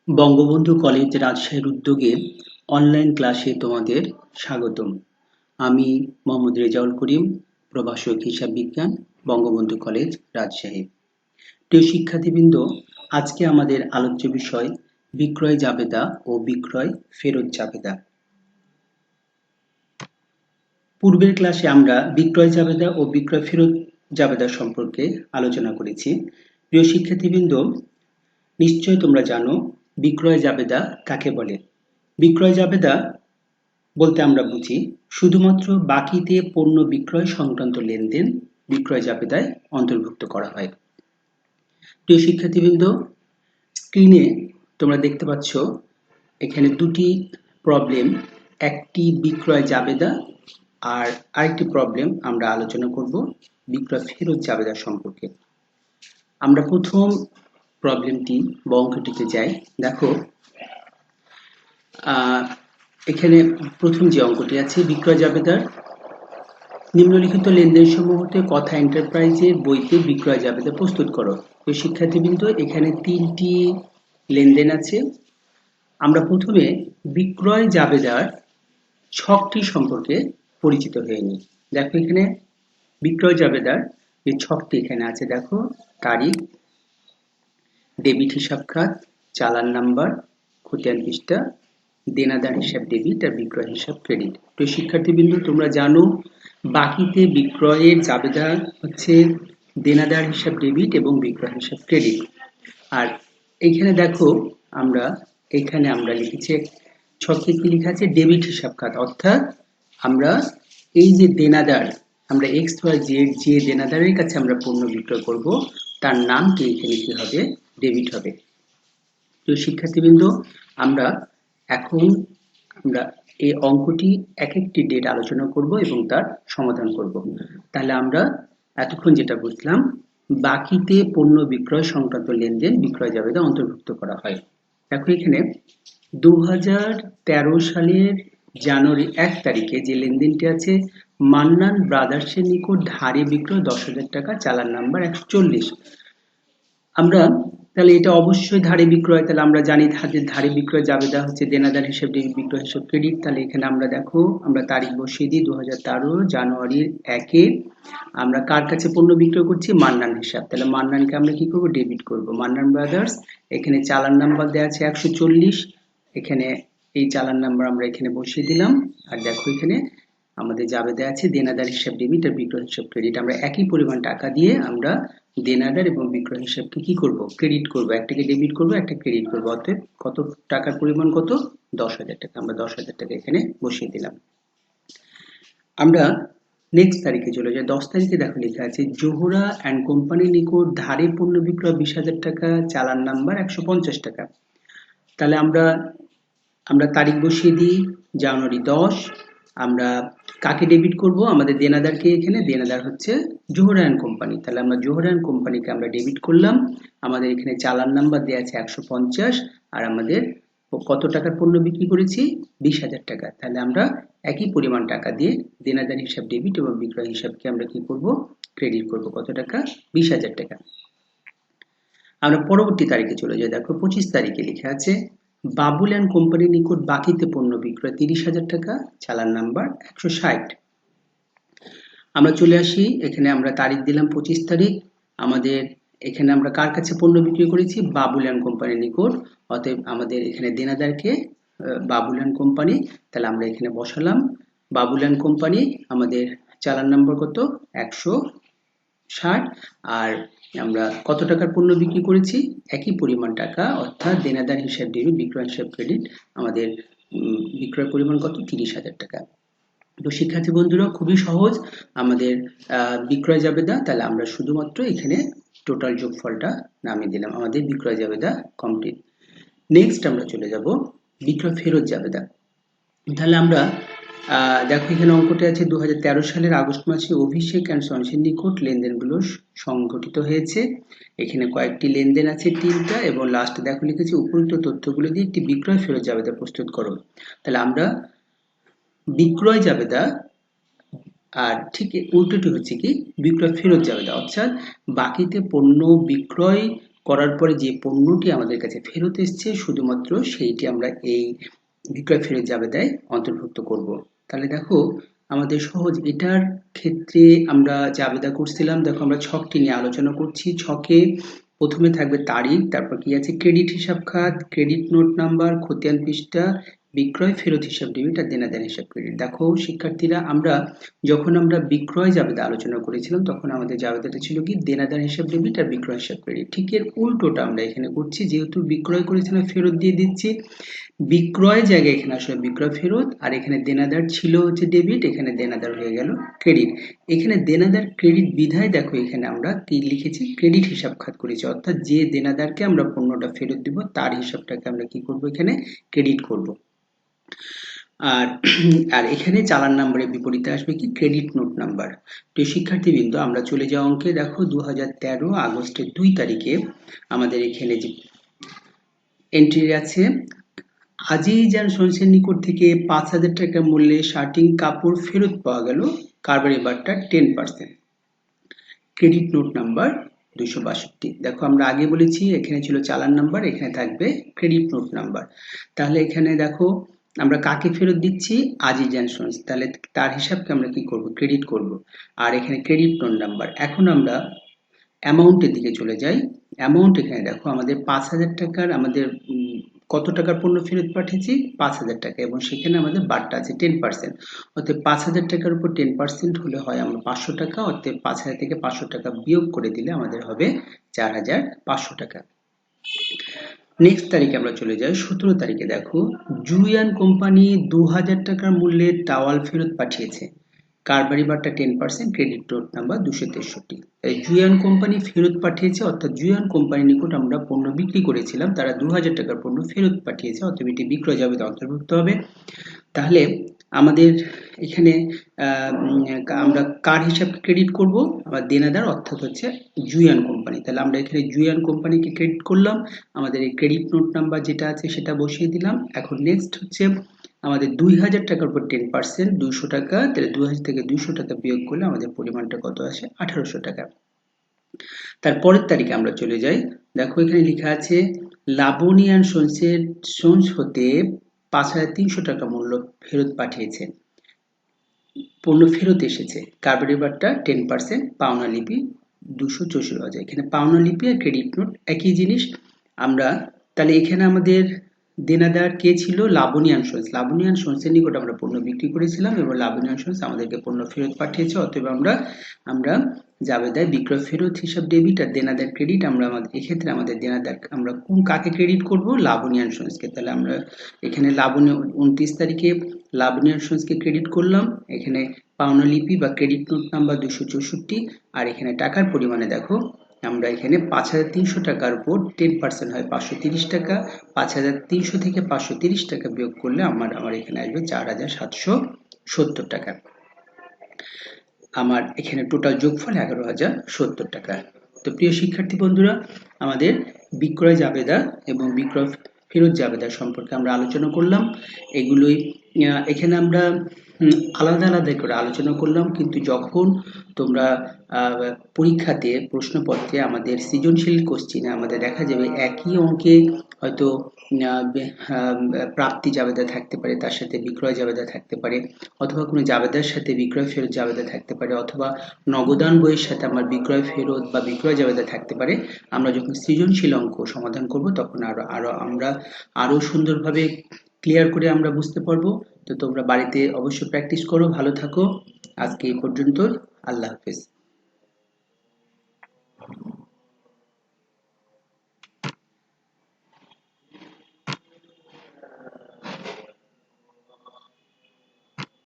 Bangabandhu college রাজশাহীর উদ্যোগে online ক্লাসে তোমাদের স্বাগতম। আমি মোহাম্মদ রেজাউল করিম, প্রভাষক হিসাব বিজ্ঞান, বঙ্গবন্ধু কলেজ রাজশাহী। প্রিয় শিক্ষার্থীবৃন্দ, আজকে আমাদের আলোচ্য বিষয় বিক্রয় জাবেদা ও বিক্রয় ফেরত জাবেদা। পূর্বের ক্লাসে আমরা বিক্রয় জাবেদা ও বিক্রয় ফেরত জাবেদা সম্পর্কে আলোচনা করেছি। প্রিয় শিক্ষার্থীবৃন্দ, নিশ্চয় তোমরা জানো বিক্রয় জাবেদা কাকে বলে। বিক্রয় জাবেদা বলতে আমরা বুঝি শুধুমাত্র বাকিতে পণ্য বিক্রয় সংক্রান্ত লেনদেন বিক্রয় জাবেদায় অন্তর্ভুক্ত করা হয়। প্রিয় শিক্ষার্থীবৃন্দ, স্ক্রিনে তোমরা দেখতে পাচ্ছ এখানে দুটি প্রবলেম, একটি বিক্রয় জাবেদা আর আরেকটি প্রবলেম আমরা আলোচনা করব বিক্রয় ফেরত জাবেদা সম্পর্কে। আমরা প্রথম প্রবলেমটি বা অঙ্কটিতে যাই। দেখো এখানে প্রথম যে অঙ্কটি আছে, বিক্রয় জাবেদার নিম্নলিখিত লেনদেন সমূহ হতে কথা এন্টারপ্রাইজের বইতে বিক্রয় জাবেদা প্রস্তুত করো। তো শিক্ষার্থীবৃন্দ, এখানে তিনটি লেনদেন আছে। আমরা প্রথমে বিক্রয় জাবেদার ছকটি সম্পর্কে পরিচিত হয়ে নিই। দেখো এখানে বিক্রয় জাবেদার যে ছকটি এখানে আছে, দেখো তারিখ, ডেবিট হিসাব খাত, চালান নাম্বার, খতিয়ান পৃষ্ঠা, দেনাদার হিসাব ডেবিট আর বিক্রয় হিসাব ক্রেডিট। তো শিক্ষার্থীবৃন্দ, তোমরা জানো বাকিতে বিক্রয়ের জাবেদা হচ্ছে দেনাদার হিসাব ডেবিট এবং বিক্রয় হিসাব ক্রেডিট। আর এইখানে দেখো আমরা লিখেছি ছকে কি লেখা আছে, ডেবিট হিসাব খাত, অর্থাৎ আমরা এই যে দেনাদার, আমরা এক্স ওয়াই জেড যে দেনাদারের কাছে আমরা পণ্য বিক্রয় করব তার নামটি এখানে কি হবে, ডেবিট হবে। তো শিক্ষার্থীবৃন্দ, আমরা এই অঙ্কটি এক একটি ডেট আলোচনা করব এবং তার সমাধান করব। তাহলে আমরা এতক্ষণ যেটা বুঝলাম, বাকিতে পণ্য বিক্রয় সংক্রান্ত লেনদেন বিক্রয় জাবেদা অন্তর্ভুক্ত করা হয়। দেখো এখানে 2013 সালের জানুয়ারি 1 তারিখে যে লেনদেনটি আছে, মান্নান ব্রাদার্সের নিকট ধারে বিক্রয় 10,000 টাকা, চালান নাম্বার 140। আমরা তাহলে এটা অবশ্যই ধারে বিক্রয়, তাহলে আমরা জানি ধারে বিক্রয় জাবেদা হচ্ছে দেনাদার হিসেব ডেবিট, বিক্রয় হিসেব ক্রেডিট। তাহলে এখানে আমরা তারিখ বসিয়ে দিই 2013 জানুয়ারির 1-এ আমরা কার কাছে পণ্য বিক্রয় করছি, মান্নান হিসাব। তাহলে মান্নানকে আমরা কি করব, ডেবিট করব। মান্নান ব্রাদার্স, এখানে চালান নাম্বার দেওয়া আছে 140, এখানে এই চালান নাম্বার আমরা এখানে বসিয়ে দিলাম। আর দেখো এখানে আমাদের জাবেদা আছে দেনাদার হিসাব ডেবিট আর বিক্রয় হিসাব ক্রেডিট। আমরা একই পরিমাণ টাকা দিয়ে আমরা দেনাদার এবং বিক্রয় হিসাবকে কি করব, ক্রেডিট করব। একটাকে ডেবিট করব, একটা ক্রেডিট করব। অতএব কত টাকার পরিমাণ, কত, 10,000 টাকা। আমরা 10,000 টাকা এখানে বসিয়ে দিলাম। আমরা নেক্সট তারিখে চলে যাই। 10 তারিখে দেখো লেখা আছে জোহরা অ্যান্ড কোম্পানির নিকট ধারে পণ্য বিক্রয় 20,000 টাকা, চালান নাম্বার 150 টাকা। তাহলে আমরা তারিখ বসিয়ে দিই জানুয়ারি 10। আমরা কাকে ডেবিট করব, আমাদের দেনাদারকে। এখানে দেনাদার হচ্ছে জোহরা অ্যান্ড কোম্পানি। তাহলে আমরা জোহরা অ্যান্ড কোম্পানিকে আমরা ডেবিট করলাম। আমাদের এখানে চালান নাম্বার দেওয়া আছে 150, আর আমাদের কত টাকার পণ্য বিক্রি করেছি, 20,000 টাকা। তাহলে আমরা একই পরিমাণ টাকা দিয়ে দেনাদার হিসাব ডেবিট এবং বিক্রয় হিসাবকে আমরা কি করব, ক্রেডিট করব। কত টাকা, 20,000 টাকা। আমরা পরবর্তী তারিখে চলে যাই। দেখো 25 তারিখে লেখা আছে বাবুল অ্যান্ড কোম্পানির নিকট বাকিতে পণ্য বিক্রয় 30,000 টাকা, চালান নাম্বার 160। আমরা চলে আসি, এখানে আমরা তারিখ দিলাম 25 তারিখ। আমাদের এখানে আমরা কার কাছে পণ্য বিক্রি করেছি, বাবুল অ্যান্ড কোম্পানির নিকট। অতএব আমাদের এখানে দেনাদারকে বাবুল অ্যান্ড কোম্পানি। তাহলে আমরা এখানে বসালাম বাবুল অ্যান্ড কোম্পানি। আমাদের চালান নাম্বার কত, 160। আর আমরা কত টাকার পণ্য বিক্রি করেছি, একই পরিমাণ টাকা, অর্থাৎ দেনাদার হিসাব ডেবিট, বিক্রয় হিসাব ক্রেডিট। আমাদের বিক্রয় পরিমাণ কত, 30,000 টাকা। তো শিক্ষার্থী বন্ধুরা, খুবই সহজ আমাদের বিক্রয় জাবেদা। তাহলে আমরা শুধুমাত্র এখানে টোটাল যোগফলটা নামিয়ে দিলাম, আমাদের বিক্রয় জাবেদা কমপ্লিট। নেক্সট আমরা চলে যাব বিক্রয় ফেরত জাবেদা। তাহলে আমরা দেখো এখানে অঙ্কটা আছে 2013 সালের আগস্ট মাসে অভিষেক অ্যান্ড সন্সের নিকট লেনদেনগুলো সংঘটিত হয়েছে। এখানে কয়েকটি লেনদেন আছে, 3টা, এবং লাস্টে দেখো লিখেছে উপযুক্ত তথ্যগুলো দিয়ে একটি বিক্রয় ফেরত জাবেদা প্রস্তুত করো। তাহলে আমরা বিক্রয় জাবেদা আর ঠিক উল্টোটি হচ্ছে কি বিক্রয় ফেরত জাবেদা, অর্থাৎ বাকিতে পণ্য বিক্রয় করার পরে যে পণ্যটি আমাদের কাছে ফেরত এসছে শুধুমাত্র সেইটি আমরা এই বিক্রয় ফেরত জাবেদায় অন্তর্ভুক্ত করব। তাহলে দেখো আমাদের সহজ। এটার ক্ষেত্রে আমরা জাবেদা করছিলাম, দেখো আমরা ছকটি নিয়ে আলোচনা করছি। ছকে প্রথমে থাকবে তারিখ, তারপর কি আছে ক্রেডিট হিসাব খাত, ক্রেডিট নোট নাম্বার, খতিয়ান পৃষ্ঠা, বিক্রয় ফেরত হিসাব ডেবিট আর দেনাদার হিসাব ক্রেডিট। দেখো শিক্ষার্থীরা, যখন আমরা বিক্রয় জাবেদা আলোচনা করেছিলাম তখন আমাদের জাবেদাটা ছিল কি দেনাদার হিসাব ডেবিট আর বিক্রয় হিসাব ক্রেডিট। ঠিক এর উল্টোটা আমরা এখানে করছি, যেহেতু বিক্রয় করেছিলাম ফেরত দিয়ে দিচ্ছি, বিক্রয় জায়গায় এখানে আসলে বিক্রয় ফেরত, আর এখানে দেনাদার ছিল হচ্ছে ডেবিট, এখানে দেনাদার হয়ে গেল ক্রেডিট। এখানে দেনাদার ক্রেডিট বিধায় দেখো এখানে আমরা কি লিখেছি ক্রেডিট হিসাব খাত করেছি, অর্থাৎ যে দেনাদারকে আমরা পণ্যটা ফেরত দিব তার হিসাবটাকে আমরা কি করব এখানে ক্রেডিট করব। আর আর এখানে চালান নাম্বারের বিপরীতে আসবে কি ক্রেডিট নোট নাম্বার। তো শিক্ষার্থীবৃন্দ, আমরা চলে যাওয়া অঙ্কে দেখো 2013 আগস্টের 2 তারিখে আমাদের এখানে যে এন্ট্রি আছে, আজিজান সনসের নিকট থেকে 5,000 টাকা মূল্যে শার্টিং কাপড় ফেরত পাওয়া গেল, কারবারি বার্তা 10%, ক্রেডিট নোট নাম্বার 262। দেখো আমরা আগে বলেছি এখানে ছিল চালান নাম্বার, এখানে থাকবে ক্রেডিট নোট নাম্বার। তাহলে এখানে দেখো আমরা কাকে ফেরত দিচ্ছি, আজিজান সনস, তাহলে তার হিসাবকে আমরা কি করব ক্রেডিট করব। আর এখানে ক্রেডিট নোট নাম্বার। এখন আমরা অ্যামাউন্টের দিকে চলে যাই। অ্যামাউন্ট এখানে দেখো আমাদের 5,000 টাকার, আমাদের কত টাকার পণ্য ফেরত পাঠিয়েছি 5,000 টাকা, এবং সেখানে আমাদের বারটা আছে 10%, অর্থাৎ 5,000 টাকার উপর 10% হলে হয় আমরা 500 টাকা, অর্থাৎ 5,000 থেকে 500 টাকা বিয়োগ করে দিলে আমাদের হবে 4,500 টাকা। নেক্সট তারিখে আমরা চলে যাই 17 তারিখে। দেখো জুয়ান কোম্পানি 2,000 টাকার মূল্যে টাওয়াল ফেরত পাঠিয়েছে, কারবারি বার্তা 10%, ক্রেডিট নোট নাম্বার 263। জুয়ান কোম্পানি ফেরত পাঠিয়েছে, অর্থাৎ জুয়ান কোম্পানির নিকট আমরা পণ্য বিক্রি করেছিলাম, তারা 2,000 টাকার পণ্য ফেরত পাঠিয়েছে, অর্থাৎ এটি বিক্রয় জাবেদা অন্তর্ভুক্ত হবে। তাহলে আমাদের এখানে আমরা কার হিসাব ক্রেডিট করব, আবার দেনাদার অর্থাৎ হচ্ছে জুয়ান কোম্পানি। তাহলে আমরা এখানে জুয়ান কোম্পানিকে ক্রেডিট করলাম, আমাদের এই ক্রেডিট নোট নাম্বার যেটা আছে সেটা বসিয়ে দিলাম। এখন নেক্সট হচ্ছে আমাদের 2,000 টাকার উপর 10%, 200 টাকা, তাহলে 2,000 থেকে 200 টাকা বিয়োগ করলে আমাদের পরিমাণটা কত আসে 1,800 টাকা। তারপরের তারিখে আমরা চলে যাই। দেখো এখানে লেখা আছে লাবণী অ্যান্ড সন্স হতে 5,300 টাকা মূল্য ফেরত পাঠিয়েছে, পণ্য ফেরত এসেছে, কারবারি বার্তা 10%, পাওনা লিপি 264,000। এখানে পাওনা লিপি আর ক্রেডিট নোট একই জিনিস। আমরা তাহলে এখানে আমাদের দেনাদার কে ছিল, Laboni and sons. Laboni and সন্সের নিকট আমরা পণ্য বিক্রি করেছিলাম এবং লাবণী অ্যান্ড সন্স আমাদেরকে পণ্য ফেরত পাঠিয়েছে, অতএব আমরা জাবেদায় বিক্রয় ফেরত হিসাব ডেবিট আর দেনাদার ক্রেডিট। এক্ষেত্রে আমাদের দেনাদার আমরা কাকে ক্রেডিট করব, লাবণী অ্যান্ড সন্সকে। তাহলে আমরা এখানে লাবণী 29 তারিখে লাবণী অ্যান্ড সন্সকে ক্রেডিট করলাম, এখানে পাওনা লিপি বা ক্রেডিট নোট নাম্বার 264। আর এখানে টাকার পরিমাণে দেখো আমরা এখানে 5,300 টাকার উপর 10% হয় 530 টাকা, 5,300 থেকে 530 টাকা বিয়োগ করলে আমার এখানে আসবে 4,770 টাকা। আমার এখানে টোটাল যোগফল 11,070 টাকা। তো প্রিয় শিক্ষার্থী বন্ধুরা, আমাদের বিক্রয় জাবেদা এবং বিক্রয় ফেরত জাবেদা সম্পর্কে আমরা আলোচনা করলাম। এগুলোই এখানে আমরা আলাদা আলাদা করে আলোচনা করলাম, কিন্তু যখন তোমরা পরীক্ষাতে প্রশ্নপত্রে আমাদের সৃজনশীল কোশ্চিনে আমাদের দেখা যাবে একই অঙ্কে হয়তো প্রাপ্তি জাবেদা থাকতে পারে, তার সাথে বিক্রয় জাবেদা থাকতে পারে, অথবা কোনো জাবেদার সাথে বিক্রয় ফেরত জাবেদা থাকতে পারে, অথবা নগদান বইয়ের সাথে আমার বিক্রয় ফেরত বা বিক্রয় জাবেদা থাকতে পারে। আমরা যখন সৃজনশীল অঙ্ক সমাধান করব তখন আমরা আরো সুন্দরভাবে ক্লিয়ার করে আমরা বুঝতে পারবো। তো তোমরা বাড়িতে অবশ্যই প্র্যাকটিস করো। ভালো থাকো। আজকে এই পর্যন্ত। আল্লাহ হাফেজ।